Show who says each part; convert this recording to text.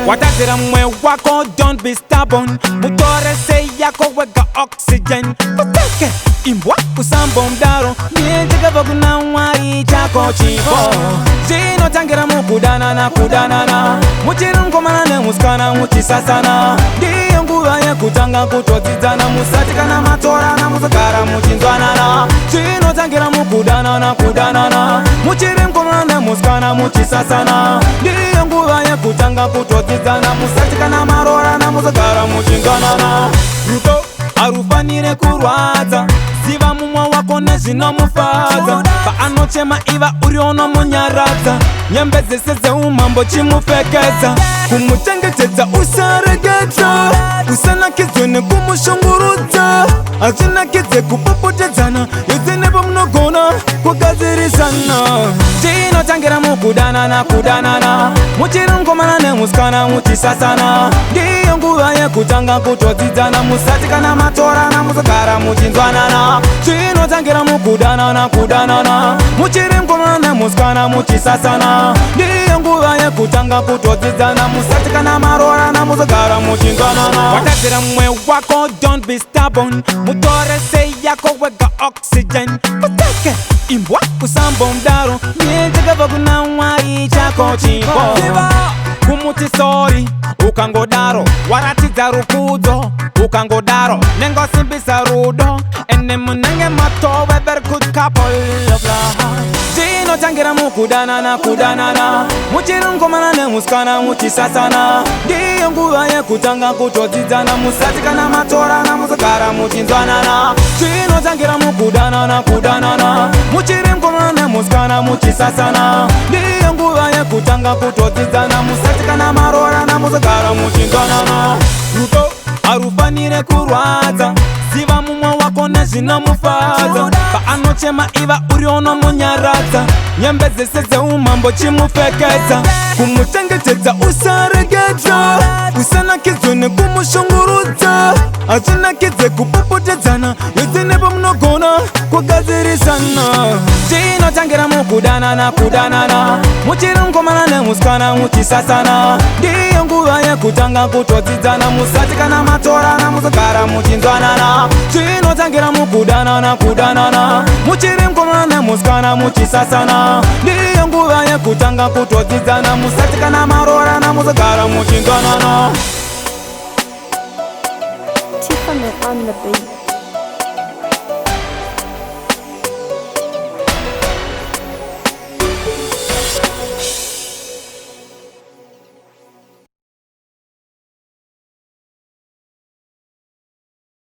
Speaker 1: watazira mwe wako, don't be stubborn. Mutore se yako wega oxygen. Uteke imbwa kusambo mdaro, mienjega vaguna mwari chako chipo. Zino tangira mukudanana kudanana, muchirungo manane muskana muchisasana. Diyo nguva ya kutanga kutotizana, musatika na matora na musakara muchinzwanana. Zino tangira mukudanana kudanana, muchirungo manane muskana muchisasana. Diyo nguva ya kutanga kutotizana, musatika na marora na musakara muchinzwanana. Ruto arufanire kurwadza, ziva mumwe wako nezvinomufadza. Paanochema iva uriono munyaradza, nyembe dzese dzeumambo chimupfekedza. Kumuchengetedza usaregedza, usanakidzwe nekumushungurudza. Hazvinakidze kupopotedzana, yose nepamunogona kugadzirisana. Zvinotangira mukudanana kudanana, muchirungomana nemusikana muchisasana. Ndiyo nguva yekutanga kutodzidzana, musati kana matorana musagara muchinzwanana. Zvinotangira mukudanana kudanana, muchirungomana nemusikana muchisasana. Ndiyo nguva yekutanga kutodzidzana, musati kana marorana musagara muchinzwanana. Watadzira mumwe wako, don't be stubborn. Mutore se yako wega oxygen. Uteke imbwa kusambo mdaro, mienjega vaguna mwari chako chipo. Kumuti sorry ukangodaro, waratidza rukudzo ukangodaro. Nengosimbisa rudo, ene munenge matove, very good couple of love. Zvinotangira mukudanana kudanana, muchirungomana nemusikana muchisasana. Ndiyo nguva yekutanga kutodzidzana, musati kana matorana musagara muchinzwanana. Zvinotangira mukudanana kudanana, muchirungomana nemusikana muchisasana. Ndiyo nguva yekutanga kutodzidzana, musati kana marorana musagara muchinzwanana. Rudo arufanire kurwadza, ziva mumwe wako nezvinomufadza. Paanochema iva uriono munyaradza, nyembe dzese dzeumambo chimupfekedza. Kumuchengetedza usaregedza, usanakidzwe nekumushungurudza. Hazvinakidze kupopotedzana, yose nepamunogona kugadzirisana. Zvinotangira mukudanana kudanana, muchirungomana nemusikana muchisasana. Ndiyo nguva yekutanga kutodzidzana, musati kana matorana musagara muchinzwanana. Zvinotangira mukudanana kudanana, muchirungomana nemusikana muchisasana. Ndiyo nguva yekutanga kutodzidzana, musati kana marorana musagara muchinzwanana.
Speaker 2: Tiffany on the beat.